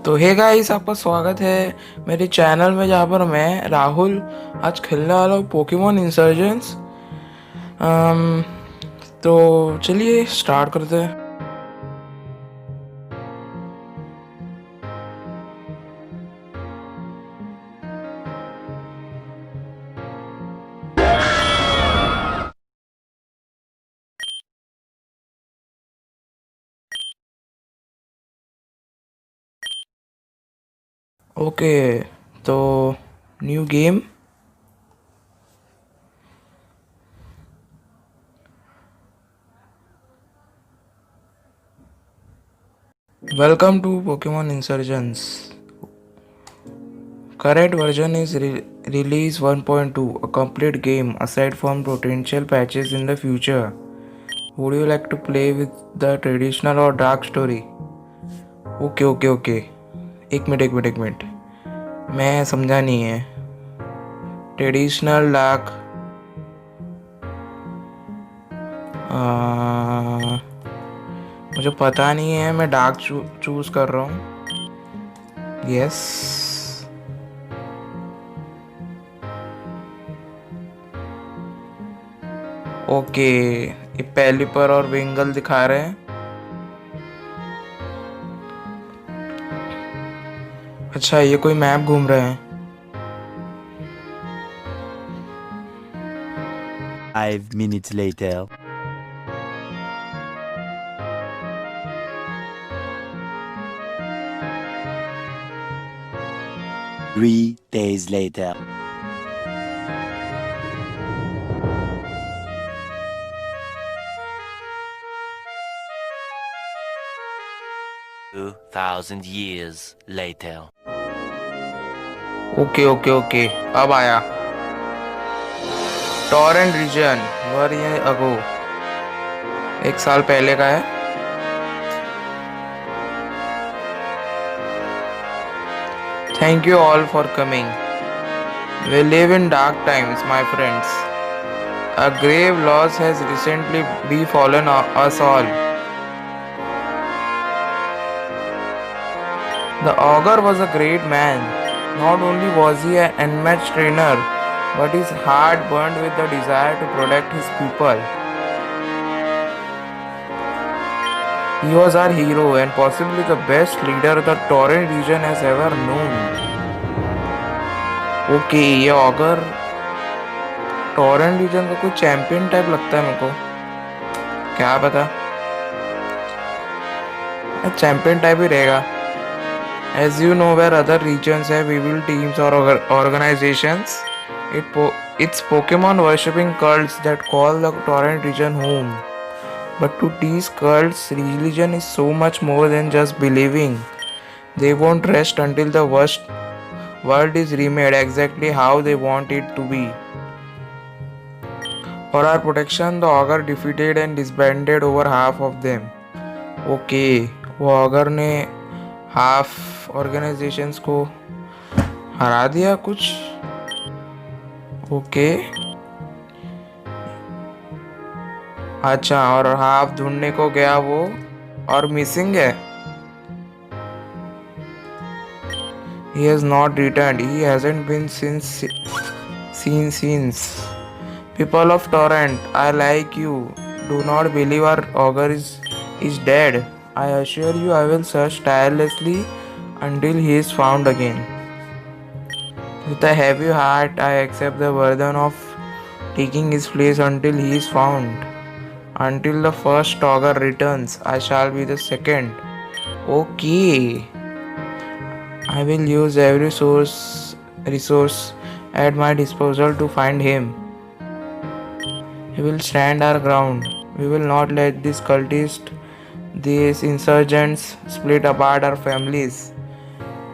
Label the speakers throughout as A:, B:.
A: तो hey guys, आपका स्वागत है मेरे चैनल में, जहाँ पर मैं राहुल आज खेलने वाला हूँ पोकेमोन इंसर्जेंस। तो चलिए स्टार्ट करते हैं। ओके, तो new game. Welcome to Pokemon Insurgence. Current version is release 1.2, a complete game aside from potential patches in the future. Would you like to play with the traditional or dark story? Okay okay okay, एक minute मैं समझा नहीं है। Traditional dark, मुझे पता नहीं है, मैं डार्क चूज कर रहा हूँ। यस। ओके, ये पेलिपर और विंगल दिखा रहे हैं। अच्छा, ये कोई मैप घूम रहे हैं।
B: 5 minutes later. 3 days later. 2,000 years later.
A: Okay okay okay, अब आया टॉरेंट रीजन। वर ये अगो, 1 साल पहले का है। Thank you all for coming. We live in dark times my friends. A grave loss has recently befallen us all. The ogre was a great man. Not only was he an unmatched trainer, but his heart burned with the desire to protect his people. He was our hero and possibly the best leader the Torrent region has ever known. Okay, ये auger torrent reason का कोई champion type लगता है मेरे को, क्या पता। Champion type ही रहेगा। As you know, where other regions have evil teams or organizations, it's Pokemon worshipping cults that call the Torrent region home. But to these cults, religion is so much more than just believing. They won't rest until the world is remade exactly how they want it to be. For our protection, the Ogre defeated and disbanded over half of them. Okay, वो auger ने half organisations को हरा दिया कुछ। Okay, अच्छा, और half ढूंढने को गया वो, और मिसिंग है। He has not returned. He hasn't been seen since. People of Torrent, I like you. Do not believe our ogre is dead. I assure you I will search tirelessly until he is found again. With a heavy heart, I accept the burden of taking his place until he is found. Until the first ogre returns, I shall be the second. Okay. I will use every resource at my disposal to find him. We will stand our ground. We will not let these cultists, these insurgents, split apart our families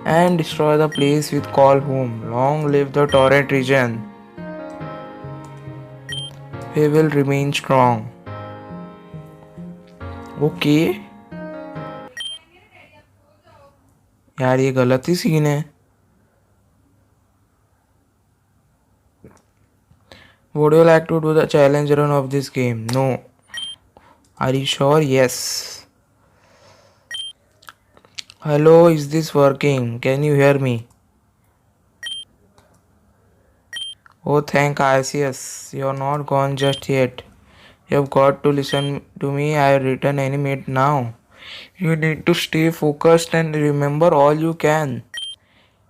A: and destroy the place we call home. Long live the Torrent region. We will remain strong. Okay. यार, ये गलत ही scene है। Would you like to do the challenge run of this game? No. Are you sure? Yes. Hello, is this working? Can you hear me? Oh, thank ICS. You're not gone just yet. You've got to listen to me. I've written animate now. You need to stay focused and remember all you can.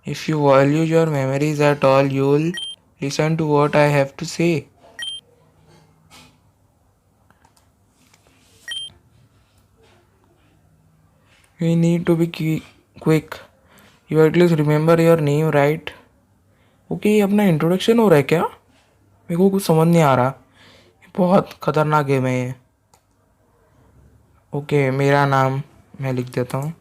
A: If you value your memories at all, you'll listen to what I have to say. We need to be quick. You at least remember your name, right? Okay ये अपना introduction हो रहा है क्या? मेरे को कुछ समझ नहीं आ रहा. बहुत खतरनाक गेम है ये. ओके मेरा नाम मैं लिख देता हूँ.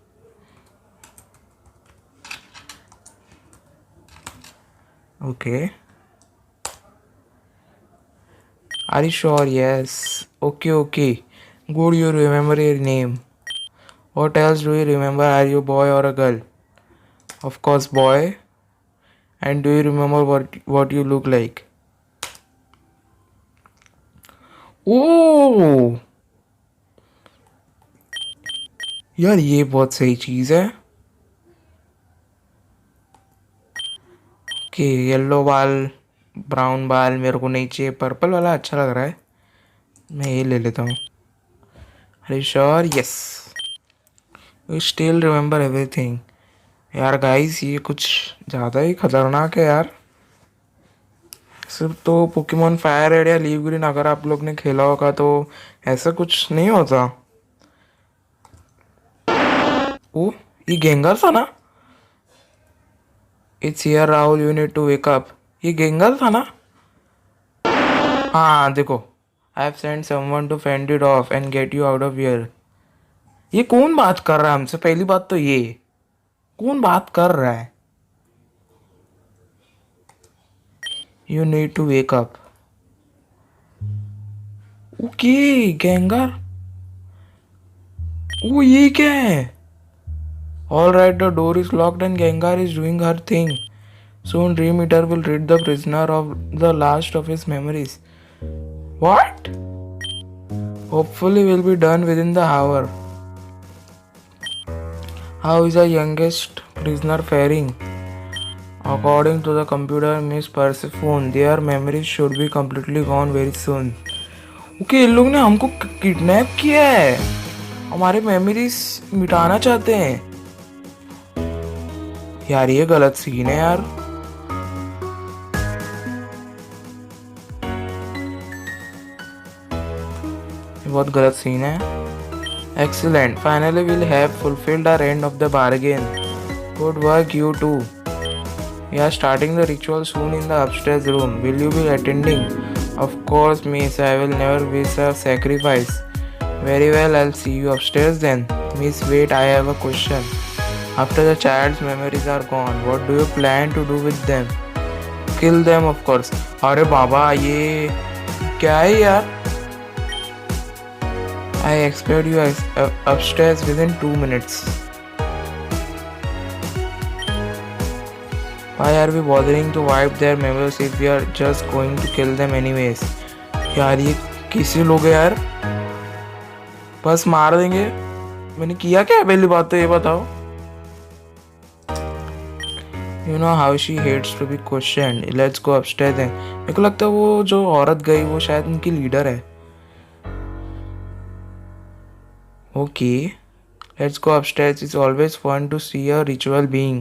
A: Okay are you sure? Yes. Okay okay good. You remember your name. What else do you remember? Are you a boy or a girl? Of course, boy. And do you remember what you look like? Oh, यार ये बहुत सही चीज़ है. कि yellow बाल brown बाल मेरे को नहीं चाहिए. पर्पल वाला अच्छा लग रहा है. मैं ये ले लेता हूँ. अरे sure? Yes. You still remember everything. यार गाइस ये कुछ ज़्यादा ही खतरनाक है यार. सिर्फ तो पोकेमॉन फायर रेड या लीव ग्रीन अगर आप लोग ने खेला होगा तो ऐसा कुछ नहीं होता. ओ ये गेंगर था ना. It's here Rahul, you need to wake up. ये गेंगर था ना. हाँ देखो. I have send someone to fend it off and get you out of here. ये कौन बात कर रहा है हमसे? पहली बात तो ये कौन बात कर रहा है? You need to wake up. Okay Gengar. ओ ये क्या है? All right the door is locked and Gengar is doing her thing. Soon Dream Eater will rid the prisoner of the last of his memories. What? Hopefully will be done within the hour. How is the youngest prisoner faring? According to the computer, Miss Persephone, their memories should be completely gone very soon. Okay, इन लोग ने हमको kidnap किया है. हमारे memories मिटाना चाहते हैं. यार ये गलत सीन है यार. बहुत गलत सीन है. Excellent. Finally we'll have fulfilled our end of the bargain. Good work you two. We are starting the ritual soon in the upstairs room. Will you be attending? Of course, miss. I will never miss a sacrifice. Very well, I'll see you upstairs then. Miss, wait, I have a question. After the child's memories are gone, what do you plan to do with them? Kill them, of course. अरे बाबा ये क्या है यार? I expect you upstairs within 2 minutes. Why are we bothering to wipe their memories if we are just going to kill them anyways? यार ये किसी लोग हैं यार. बस मार देंगे. मैंने किया क्या पहली बात तो ये बताओ. You know how she hates to be questioned. Let's go upstairs then. मेरे को लगता है वो जो औरत गई वो शायद उनकी लीडर है. Okay, let's go upstairs. It's always fun to see a ritual being.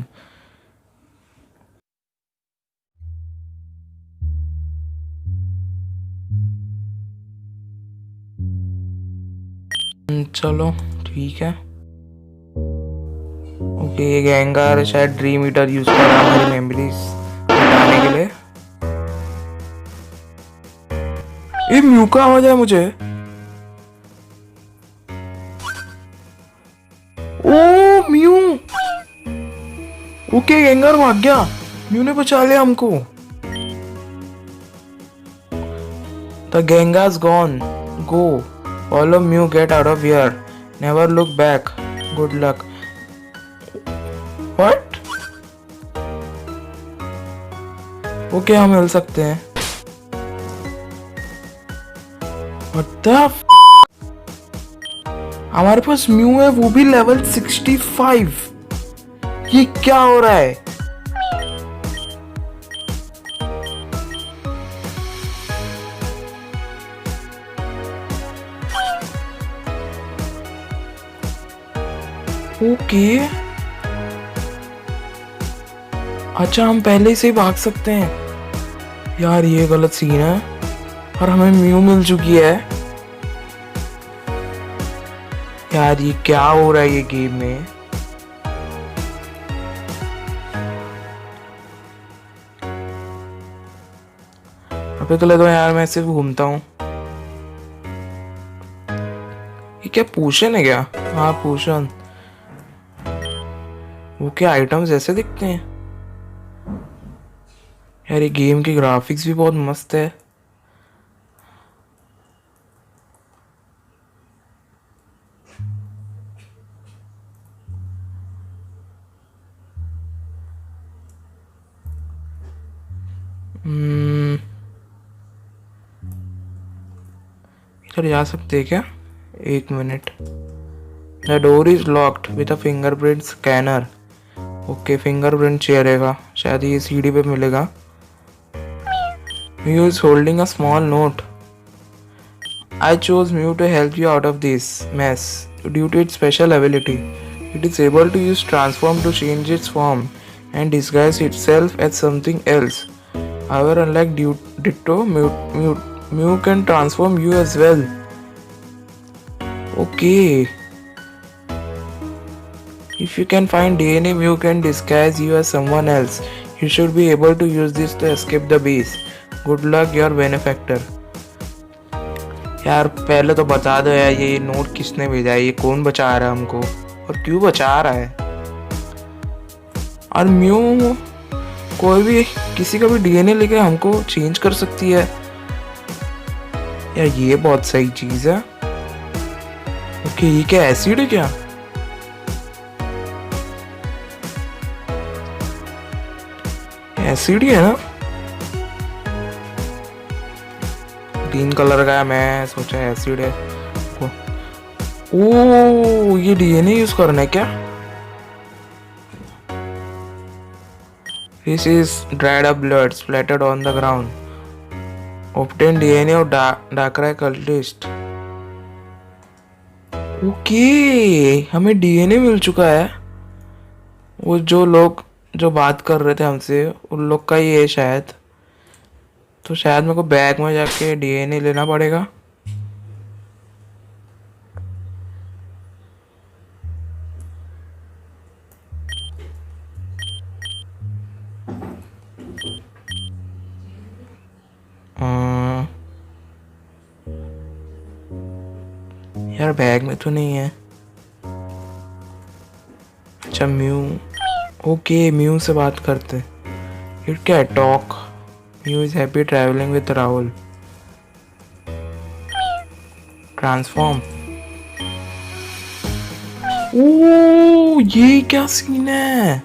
A: चलो ठीक है. ओके ये गेंगार शायद ड्रीम ईटर यूज कर रहा है हमारी मेमोरीज मिटाने के लिए. ये म्यू का आवाज है मुझे. ओ म्यू. ओके गेंगार भाग गया. म्यू ने बचा लिया हमको. The Gengar's gone. Go. Follow Mew. Get out of here. Never look back. Good luck. What? Okay हम मिल सकते हैं. What the हमारे पास म्यू है वो भी लेवल 65. ये क्या हो रहा है? ओके, अच्छा हम पहले से ही भाग सकते हैं। यार ये गलत सीन है। और हमें म्यू मिल चुकी है। यार ये क्या हो रहा है ये गेम में? अबे तो लगा यार मैं सिर्फ घूमता हूँ। ये क्या पोशन है क्या? हाँ पोशन। वो क्या आइटम्स ऐसे दिखते हैं? यार ये गेम की ग्राफिक्स भी बहुत मस्त है। हम्म, इधर जा सकते हैं क्या? एक minute. The door is locked with a fingerprint scanner. Okay fingerprint चेयरेगा, शायद ये सीढ़ी पे मिलेगा। Mew is holding a small note. I chose Mew to help you out of this mess. Due to its special ability, it is able to use transform to change its form and disguise itself as something else. However, unlike Ditto, Mew can transform you as well. Okay. If you can find DNA, Mew can disguise you as someone else. You should be able to use this to escape the base. Good luck, your benefactor. यार पहले तो बता दो यार ये note किसने भेजा है? ये कौन बचा रहा है हमको और क्यों बचा रहा है? और म्यू कोई भी किसी का भी डीएनए लेके हमको चेंज कर सकती है। यार ये बहुत सही चीज है। ओके ये क्या एसिड है क्या? एसिड ही है ना? ग्रीन कलर का है, मैं सोचा एसिड है। ओ ये डीएनए यूज करना है क्या? This is dried up blood splattered on the ground. Obtain DNA of Darkrai cultist. Okay हमें डीएनए मिल चुका है। वो जो लोग जो बात कर रहे थे हमसे उन लोग का ही है शायद। तो शायद मेरे को बैग में जाके डीएनए लेना पड़ेगा। यार बैग में तो नहीं है। अच्छा म्यू, ओके म्यू से बात करते। इट क्या talk? Mew is happy travelling with Rahul. Transform. ओ ये क्या सीन है?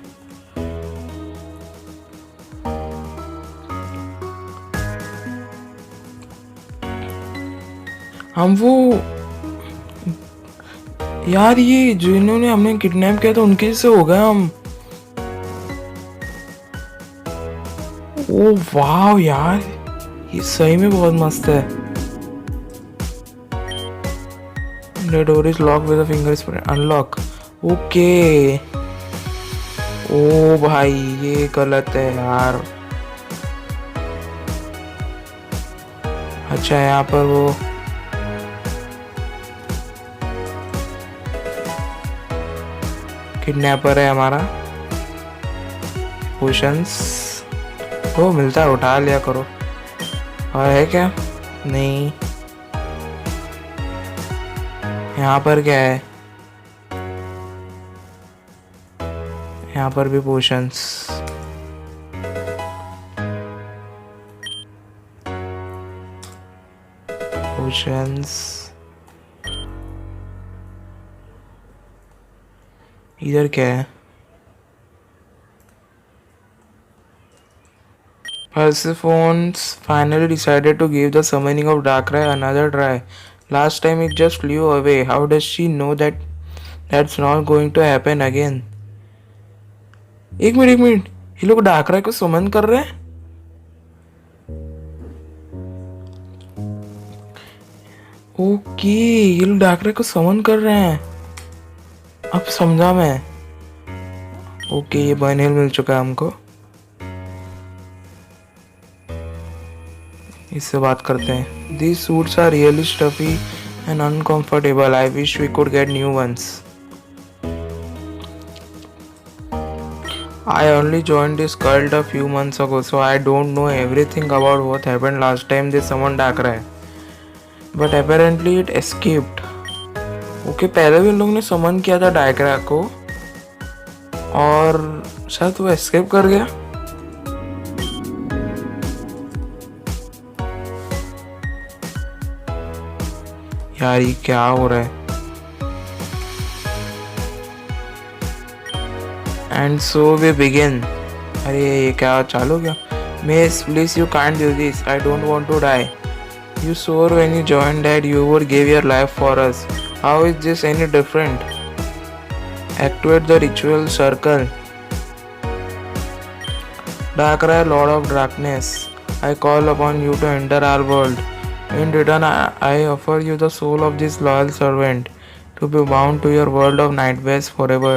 A: हम वो यार ये जिन्होंने हमने किडनैप किया था उनके जैसे हो गए हम। ओ वाह यार ये सही में बहुत मस्त है। The door is locked with a fingerprint. Unlock. Okay. ओ भाई ये गलत है यार। अच्छा यहाँ पर वो किडनैपर है हमारा। पोशंस वो मिलता है, उठा लिया करो। और है क्या? नहीं। यहाँ पर क्या है? यहाँ पर भी पोशंस। पोशंस इधर क्या है? Persephone finally decided to give the summoning of Darkrai another try. Last time it just flew away. How does she know that that's not going to happen again? एक मिनट एक minute, ये लोग डाकरा को समन कर रहे हैं। ओके, ये लोग डाकरे को समन कर रहे हैं, अब समझा मैं। ओके, ये बहनेल मिल चुका है हमको, इससे बात करते हैं। These suits are really stuffy and uncomfortable. I wish we could get new ones. I only joined this cult a few months ago, so I don't know everything about what happened last time they summoned Dakra. But apparently it escaped. Okay, पहले भी इन लोगों ने समन किया था डायक्रा को और शायद वो एस्केप कर गया। यार ये क्या हो रहा है? And so we begin. अरे ये क्या चालू गया? Miss please you can't do this, I don't want to die. You swore when you joined that you would give your life for us. How is this any different? Activate the ritual circle. Darkrai, Lord of Darkness, I call upon you to enter our world. In return, I offer you the soul of this loyal servant to be bound to your world of nightmares forever.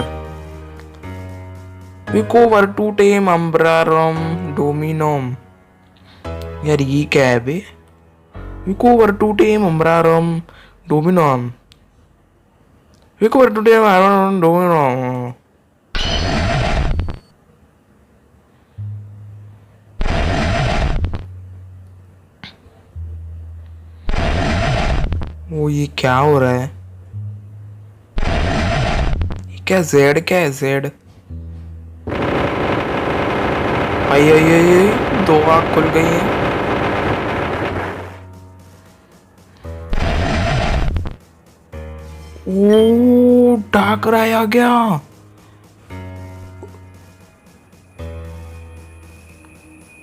A: Vico virtutem umbrarum dominum. यार ये क्या है बे? Vico virtutem umbrarum dominum. Vico virtutem umbrarum dominum. वो ये क्या हो रहा है? ये क्या जेड, क्या है जेड? आई आई आई आई, दो आँख खुल गई हैं। ओ डाकरा आ गया।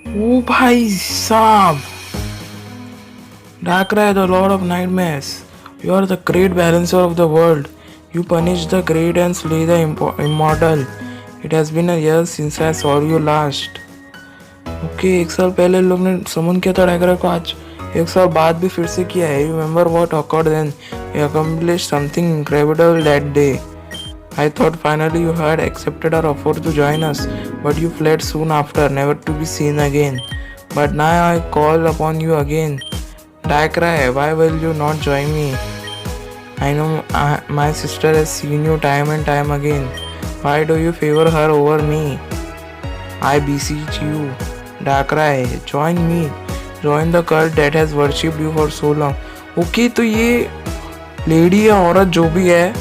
A: ओ भाई साहब, Darkrai, the Lord of Nightmares, you are the great balancer of the world. You punish the great and slay the immortal. It has been a year since I saw you last. Okay, एक साल पहले लोग ने समन किया था Darkrai को, आज एक साल बाद भी फिर से किया है। You remember what occurred then? You accomplished something incredible that day. I thought finally you had accepted our offer to join us, but you fled soon after, never to be seen again. But now I call upon you again. Darkrai, why will you not join me? I know my sister has seen you time and time again. Why do you favor her over me? I beseech you, Darkrai, join me. Join the cult that has worshipped you for so long. Okay, तो ये lady या औरत जो भी है,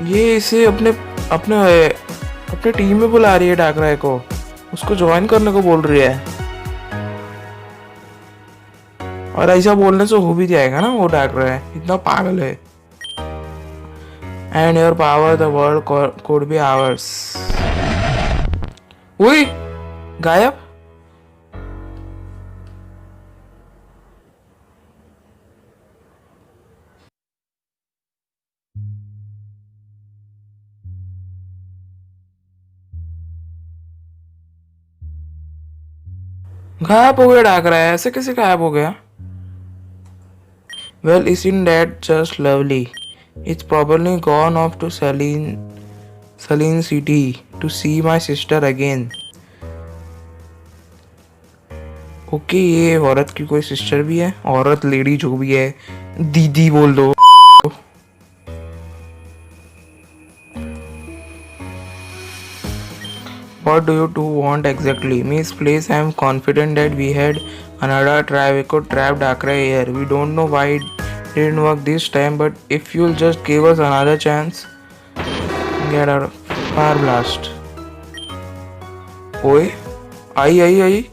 A: ये इसे अपने अपने अपने टीम में बुला रही है Darkrai को, उसको ज्वाइन करने को बोल रही है। और ऐसा बोलने से हो भी जाएगा ना, वो Darkrai है, इतना पागल है। And your power, the world could be ours. उई, गायब। गायब हो गया Darkrai, ऐसे कैसे गायब हो गया? Well, isn't that just lovely? It's probably gone off to Saline City to see my sister again. Okay, ये औरत की कोई सिस्टर भी है, औरत लेडी जो भी है, दीदी बोल दो। What do you two want exactly? Miss, please, I am confident that we had another try. We could trap Darkrai here. We don't know why it didn't work this time, but if you'll just give us another chance, get out of Fire Blast. ओए, आई आई आई,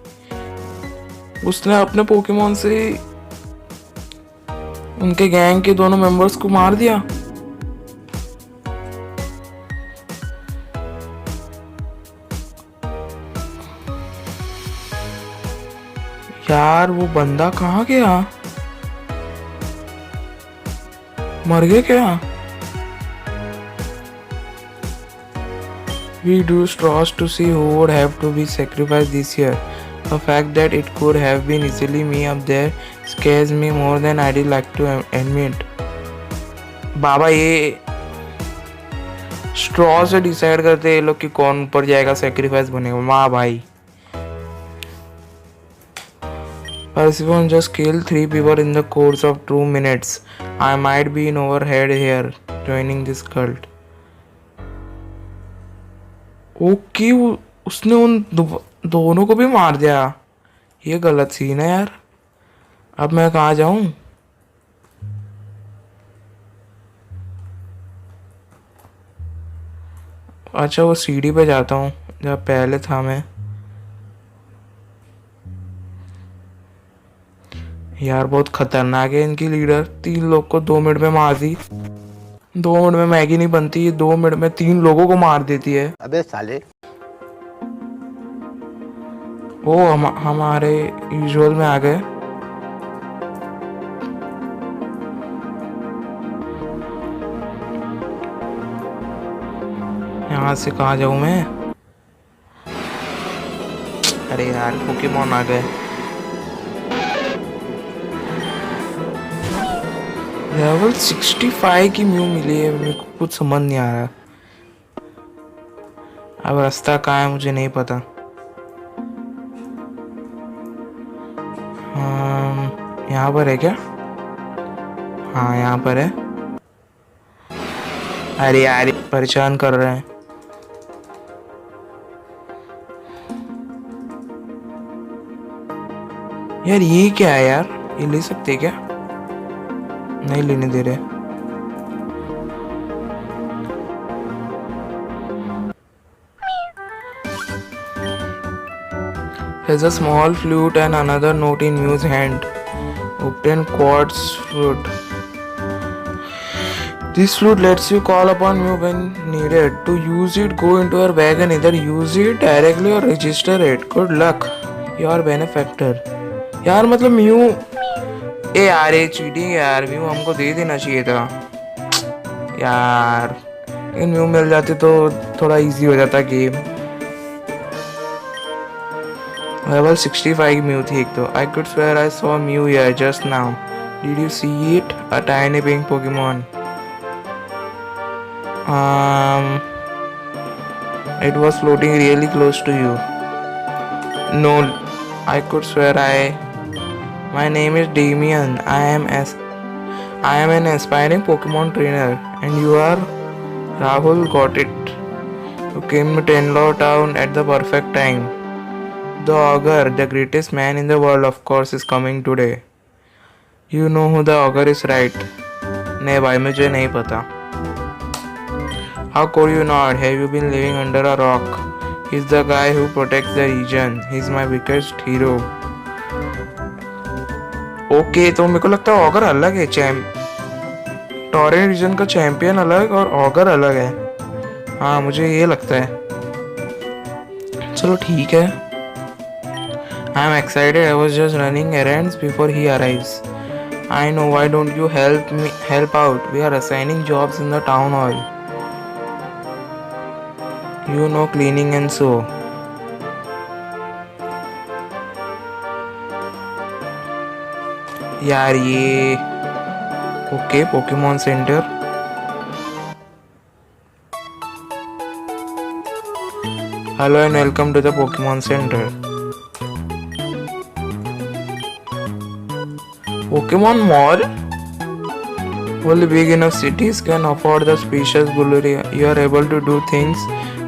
A: उसने अपने Pokemon से उनके gang के दोनों members को मार दिया। यार वो बंदा कहाँ गया? मर गया क्या? We drew straws to see who would have to be sacrificed this year. The fact that it could have been easily me up there scares me more than I'd like to admit. बाबा ये straw से decide करते हैं ये लोग कि कौन ऊपर जाएगा, सेक्रीफाइस बनेगा। माँ भाई Persephone just killed 3 people in the course of 2 minutes. I might be in overhead here, joining this cult. Okay उसने उन दोनों को भी मार दिया। ये गलत सीन है यार। अब मैं कहाँ जाऊँ? अच्छा वो सीढ़ी पे जाता हूँ जहाँ पहले था मैं। यार बहुत खतरनाक है इनकी लीडर। 3 लोग को 2 मिनट में मार दी। 2 मिनट में मैगी नहीं बनती, 2 मिनट में 3 लोगों को मार देती है।
C: अबे साले।
A: ओ हमारे यूजुअल में आ गए। यहाँ से कहाँ जाऊँ मैं? अरे यार पोकेमॉन आ गए। लेवल 65 की म्यू मिली है। मेरे को कुछ समझ नहीं आ रहा। अब रास्ता कहाँ है मुझे नहीं पता। यहाँ पर है क्या? हाँ यहाँ पर है। अरे यार परेशान कर रहे हैं। यार ये क्या है यार? ये ले सकते क्या? नहीं लेने दे रहे। There's a small flute and another note in Mew's hand. Obtain quartz flute. This flute lets you call upon Mew when needed. To use it, go into your bag and either use it directly or register it. Good luck, your benefactor. यार मतलब mu यार ये cheating है यार। Mu हमको दे देना चाहिए था यार। इन म्यू मिल जाते तो थोड़ा इजी हो जाता गेम। लेवल 65 म्यू थी एक तो। I could swear I saw Mew here just now. Did you see it? A tiny pink Pokemon. It was floating really close to you. No, I could swear My name is Damien. I am an aspiring Pokemon trainer, and you are Rahul. Got it. You came to Tenlo Town at the perfect time. The Ogre, the greatest man in the world, of course, is coming today. You know who the Ogre is, right? नहीं भाई मुझे नहीं पता. How could you not? Have you been living under a rock? He's the guy who protects the region. He's my biggest hero. Okay तो मेरे को लगता है ऑगर अलग है। टॉरेंट रीजन का चैंपियन अलग और ऑगर अलग है। हाँ मुझे ये लगता है। चलो ठीक है। I am excited. I was just running errands before he arrives. I know why don't you help out? We are assigning jobs in the town hall. You know cleaning and so. यार ये okay Pokemon Center. Hello and welcome to the Pokemon Center. Pokemon mall? Only big enough cities can afford the spacious Bulgaria. You are able to do things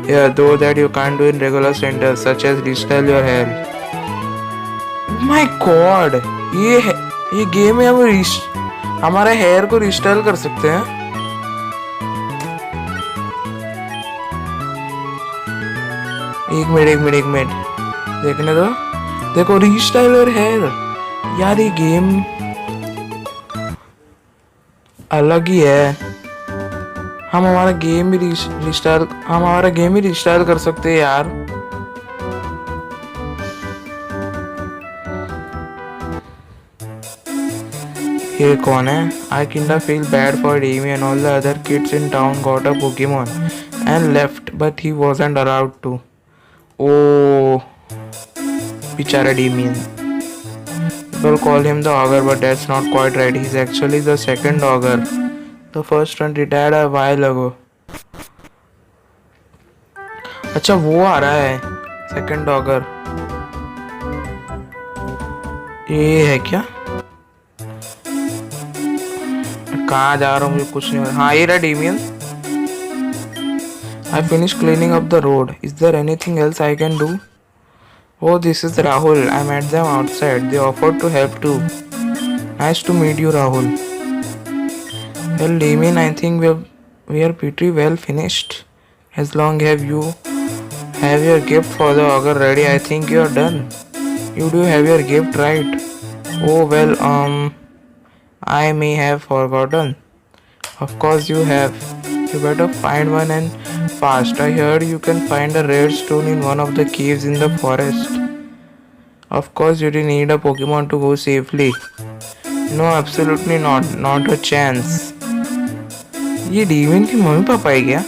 A: here though that you can't do in regular centers, such as restyle your hair. My God, ये game में हम हमारे hair को restyle कर सकते हैं। एक minute देखने दो। देखो रिस्टाइल योर हेयर। यार ये गेम अलग ही है। हम हमारा गेम भी रिस्टाइल कर सकते हैं यार। ये कौन है? I kinda feel bad for Amy and all the other kids in town got a Pokemon and left, but he wasn't allowed to. Oh, bichara Damien. People call him the ogre, but that's not quite right. He's actually the second ogre. The first one retired a while ago. अच्छा वो आ रहा है second auger. ये है क्या? कहाँ जा रहा हूँ मुझे कुछ नहीं. हाँ ये रहा Damien. I finished cleaning up the road. Is there anything else I can do? Oh, this is Rahul. I met them outside. They offered to help too. Nice to meet you, Rahul. Well, Damien, I think we are pretty well finished. As long as you have your gift for the ogre ready, I think you are done. You do have your gift, right? Oh, well, I may have forgotten. Of course you have. You better find one and fast. I heard you can find a rare stone in one of the caves in the forest. Of course you didn't need a Pokemon to go safely. No, absolutely not. Not a chance. ये डीविन की mummy papa है क्या?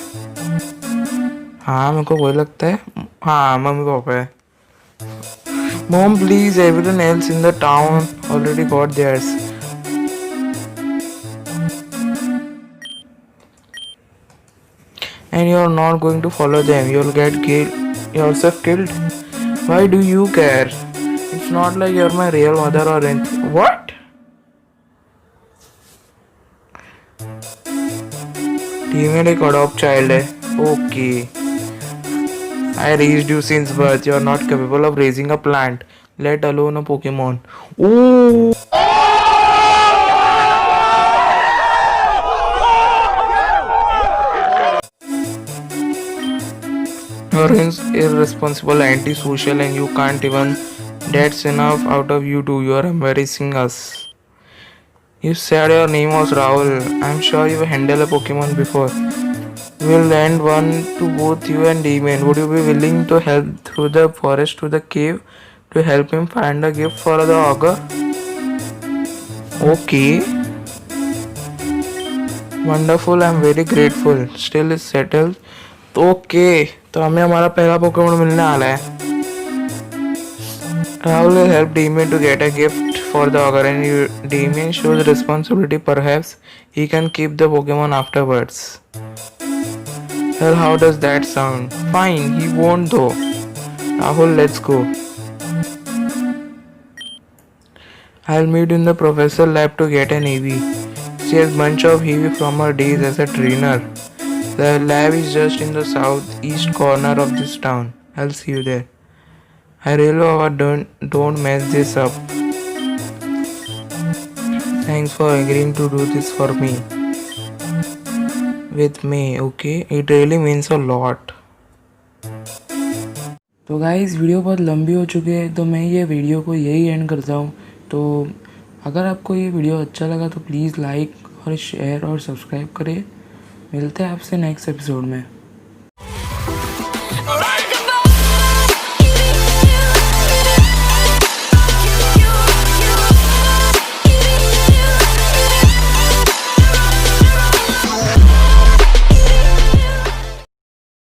A: हाँ मेरे को वही लगता है. हाँ मम्मी पापा है. Mom, please, everyone else in the town already got theirs. And you're not going to follow them. You'll get yourself killed. Why do you care? It's not like you're my real mother or anything. What? Demon एक adopt child है. Okay. I raised you since birth. You're not capable of raising a plant, let alone a Pokemon. Ooh. You're irresponsible, antisocial, and you can't even. That's enough out of you two. You're embarrassing us. You said your name was Rahul. I'm sure you've handled a Pokemon before. We'll lend one to both you and Damien. Would you be willing to help through the forest to the cave to help him find a gift for the ogre? Okay. Wonderful. I'm very grateful. Still is settled. Okay. तो हमें हमारा पहला Pokemon मिलने वाला है. Rahul will help Damien to get a gift for the ogre, and Damien shows responsibility. Perhaps he can keep the Pokemon afterwards. Well, how does that sound? Fine, he won't though. Rahul, let's go. I'll meet you in the professor lab to get an EV. She has bunch of EV from her days as a trainer. The lab is just in the southeast corner of this town. I'll see you there. I really hope don't mess this up. Thanks for agreeing to do this for me. With me, okay? It really means a lot. तो guys video बहुत लंबी हो चुकी है, तो मैं ये video को यही एंड करता हूँ. तो अगर आपको ये वीडियो अच्छा लगा तो प्लीज़ लाइक और शेयर और सब्सक्राइब करें. मिलते हैं आपसे नेक्स्ट एपिसोड में.